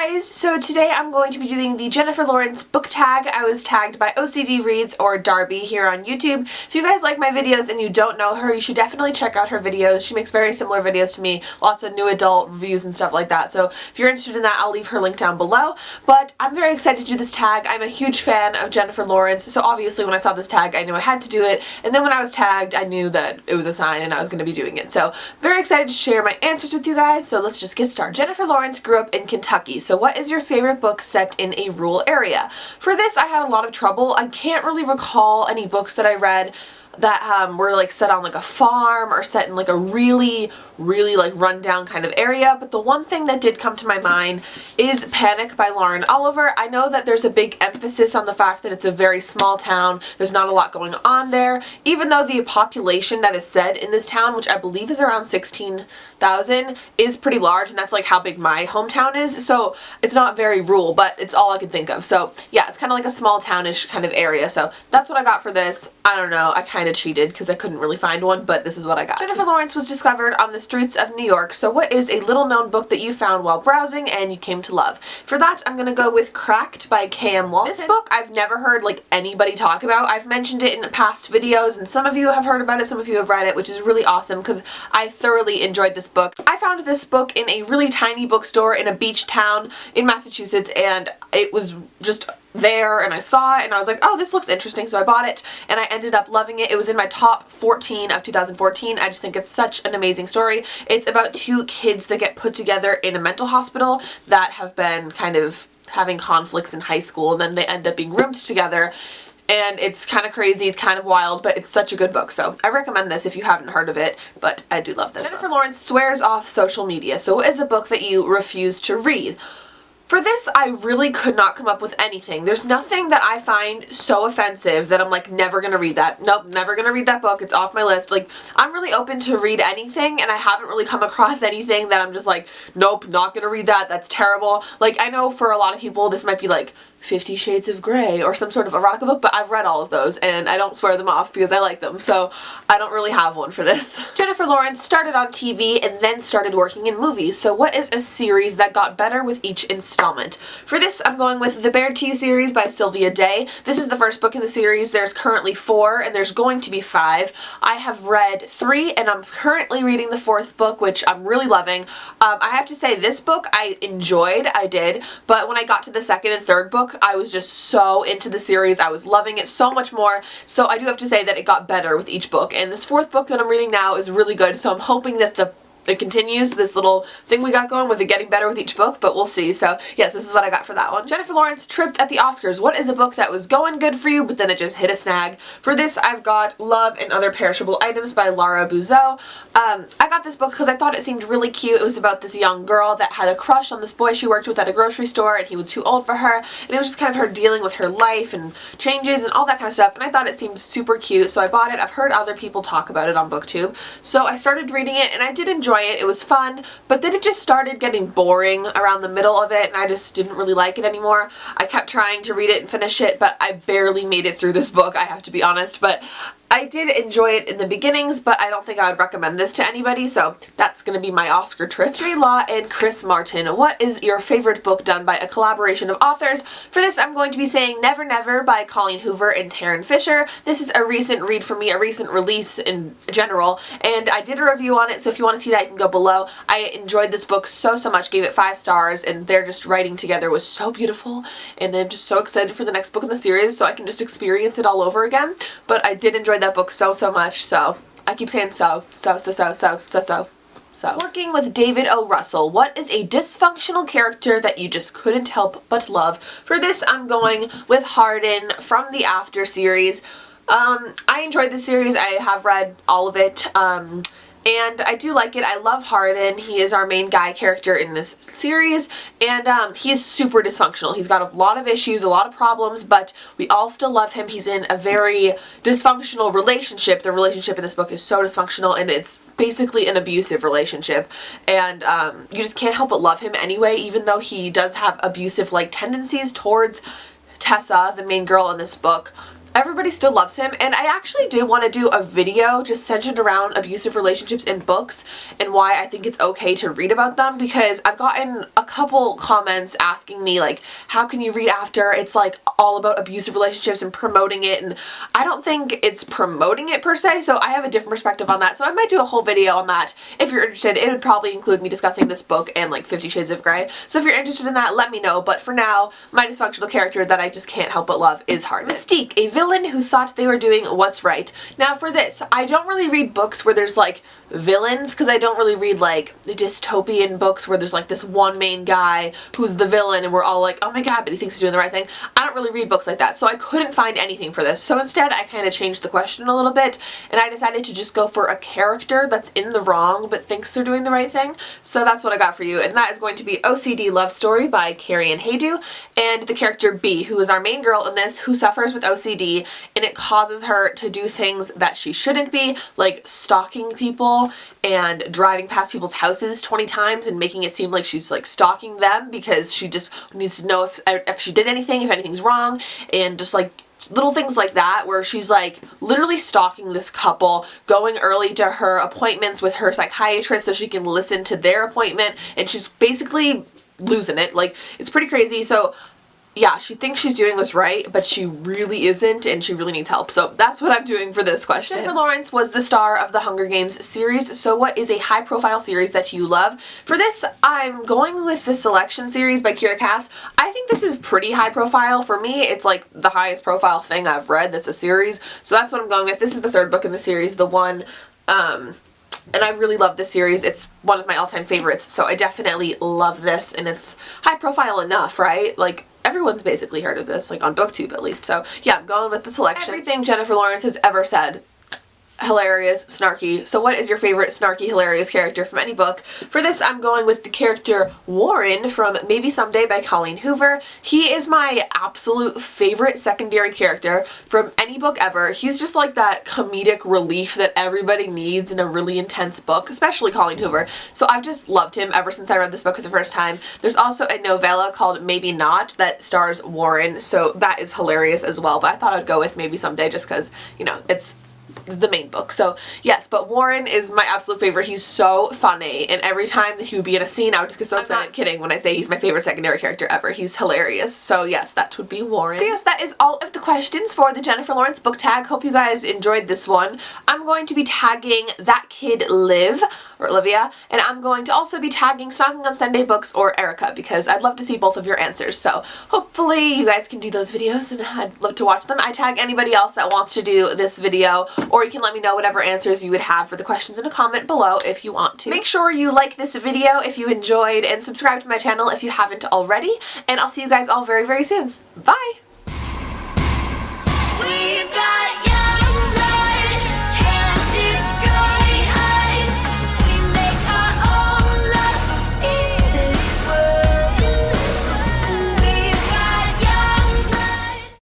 guys, so today I'm going to be doing the Jennifer Lawrence book tag. I was tagged by OCD Reads or Darby here on YouTube. If you guys like my videos and you don't know her, you should definitely check out her videos. She makes very similar videos to me, lots of new adult reviews and stuff like that. So if you're interested in that, I'll leave her link down below. But I'm very excited to do this tag. I'm a huge fan of Jennifer Lawrence, so obviously when I saw this tag, I knew I had to do it. And then when I was tagged, I knew that it was a sign and I was going to be doing it. So very excited to share my answers with you guys. So let's just get started. Jennifer Lawrence grew up in Kentucky. So what is your favorite book set in a rural area? For this, I had a lot of trouble. I can't really recall any books that I read that were like set on like a farm or set in like a really like rundown kind of area, but the one thing that did come to my mind is Panic by Lauren Oliver. I know that there's a big emphasis on the fact that it's a very small town, there's not a lot going on there, even though the population that is said in this town, which I believe is around 16,000, is pretty large, and that's like how big my hometown is, so it's not very rural, but it's all I could think of. So yeah, it's kind of like a small townish kind of area, so that's what I got for this. I don't know, I kind of cheated because I couldn't really find one, but this is what I got. Jennifer Lawrence was discovered on the streets of New York. So what is a little known book that you found while browsing and you came to love? For that, I'm gonna go with Cracked by K.M. Walton. This book I've never heard like anybody talk about. I've mentioned it in past videos and some of you have heard about it, some of you have read it, which is really awesome because I thoroughly enjoyed this book. I found this book in a really tiny bookstore in a beach town in Massachusetts, and it was just there and I saw it and I was like, oh, this looks interesting, so I bought it and I ended up loving it. It was in my top 14 of 2014. I just think it's such an amazing story. It's about two kids that get put together in a mental hospital that have been kind of having conflicts in high school, and then they end up being roomed together. And it's kind of crazy, it's kind of wild, but it's such a good book, so I recommend this if you haven't heard of it, but I do love this. Jennifer Lawrence swears off social media. So what is a book that you refuse to read? For this, I really could not come up with anything. There's nothing that I find so offensive that I'm like, never gonna read that. Nope, never gonna read that book. It's off my list. Like, I'm really open to read anything, and I haven't really come across anything that I'm just like, nope, not gonna read that. That's terrible. Like, I know for a lot of people, this might be like 50 Shades of Grey or some sort of erotica book, but I've read all of those and I don't swear them off because I like them, so I don't really have one for this. Jennifer Lawrence started on TV and then started working in movies. So what is a series that got better with each installment? For this, I'm going with the Bared to You series by Sylvia Day. This is the first book in the series. There's currently 4 and there's going to be 5. I have read 3 and I'm currently reading the 4th book, which I'm really loving. I have to say, this book I enjoyed, I did, but when I got to the 2nd and 3rd book, I was just so into the series. I was loving it so much more. So I do have to say that it got better with each book. And this 4th book that I'm reading now is really good. So I'm hoping that it continues this little thing we got going with it getting better with each book, but we'll see. So yes, this is what I got for that one. Jennifer Lawrence tripped at the Oscars. What is a book that was going good for you, but then it just hit a snag? For this, I've got Love and Other Perishable Items by Laura Buzeau. I got this book because I thought it seemed really cute. It was about this young girl that had a crush on this boy she worked with at a grocery store, and he was too old for her, and it was just kind of her dealing with her life and changes and all that kind of stuff, and I thought it seemed super cute, so I bought it. I've heard other people talk about it on BookTube, so I started reading it, and I did enjoy it. It was fun, but then it just started getting boring around the middle of it, and I just didn't really like it anymore. I kept trying to read it and finish it, but I barely made it through this book, I have to be honest, but I did enjoy it in the beginnings, but I don't think I would recommend this to anybody, so that's going to be my Oscar trip. Jlaw and Chris Martin. What is your favorite book done by a collaboration of authors? For this, I'm going to be saying Never Never by Colleen Hoover and Taryn Fisher. This is a recent read for me, a recent release in general, and I did a review on it, so if you want to see that, you can go below. I enjoyed this book so much, gave it 5 stars, and their just writing together was so beautiful, and I'm just so excited for the next book in the series so I can just experience it all over again. But I did enjoy that book so much, so I keep saying so. Working with David O. Russell. What is a dysfunctional character that you just couldn't help but love? For this, I'm going with Hardin from the After series. I enjoyed the series. I have read all of it. And I do like it. I love Hardin. He is our main guy character in this series, and he is super dysfunctional. He's got a lot of issues, a lot of problems, but we all still love him. He's in a very dysfunctional relationship. The relationship in this book is so dysfunctional, and it's basically an abusive relationship, and you just can't help but love him anyway, even though he does have abusive-like tendencies towards Tessa, the main girl in this book. everybody still loves him, and I actually did want to do a video just centered around abusive relationships in books and why I think it's okay to read about them, because I've gotten a couple comments asking me like, how can you read after it's like all about abusive relationships and promoting it, and I don't think it's promoting it per se, so I have a different perspective on that, so I might do a whole video on that. If you're interested, it would probably include me discussing this book and like 50 Shades of Grey, so if you're interested in that, let me know, but for now, my dysfunctional character that I just can't help but love is Hardin. Mystique, a villain who thought they were doing what's right. Now for this, I don't really read books where there's like villains, because I don't really read like the dystopian books where there's like this one main guy who's the villain and we're all like, oh my god, but he thinks he's doing the right thing. I don't really read books like that, so I couldn't find anything for this. So instead I kind of changed the question a little bit and I decided to just go for a character that's in the wrong but thinks they're doing the right thing. So that's what I got for you, and that is going to be OCD Love Story by Carrie Ann Haydu, and the character B, who is our main girl in this, who suffers with OCD, and it causes her to do things that she shouldn't be, like stalking people and driving past people's houses 20 times and making it seem like she's like stalking them because she just needs to know if she did anything, if anything's wrong, and just like little things like that where she's like literally stalking this couple, going early to her appointments with her psychiatrist so she can listen to their appointment, and she's basically losing it. Like, it's pretty crazy. So yeah, she thinks she's doing what's right, but she really isn't, and she really needs help. So that's what I'm doing for this question. Jennifer Lawrence was the star of the Hunger Games series, so what is a high-profile series that you love? For this, I'm going with the Selection series by Kira Cass. I think this is pretty high-profile. For me, it's like the highest profile thing I've read that's a series, so that's what I'm going with. This is the third book in the series, the one, and I really love this series. It's one of my all-time favorites, so I definitely love this, and it's high-profile enough, right? Like, everyone's basically heard of this, like on BookTube at least. So yeah, I'm going with the Selection. Everything Jennifer Lawrence has ever said, hilarious, snarky. So what is your favorite snarky, hilarious character from any book? For this, I'm going with the character Warren from Maybe Someday by Colleen Hoover. He is my absolute favorite secondary character from any book ever. He's just like that comedic relief that everybody needs in a really intense book, especially Colleen Hoover. So I've just loved him ever since I read this book for the first time. There's also a novella called Maybe Not that stars Warren, so that is hilarious as well, but I thought I'd go with Maybe Someday just because, you know, it's the main book. So yes, but Warren is my absolute favorite. He's so funny, and every time that he would be in a scene I would just get so excited. I'm not kidding when I say he's my favorite secondary character ever. He's hilarious. So yes, that would be Warren. So yes, that is all of the questions for the Jennifer Lawrence book tag. Hope you guys enjoyed this one. I'm going to be tagging That Kid Liv, or Olivia, and I'm going to also be tagging Snocking on Sunday Books or Erica, because I'd love to see both of your answers. So hopefully you guys can do those videos, and I'd love to watch them. I tag anybody else that wants to do this video, or you can let me know whatever answers you would have for the questions in a comment below if you want to. Make sure you like this video if you enjoyed, and subscribe to my channel if you haven't already, and I'll see you guys all very, very soon. Bye!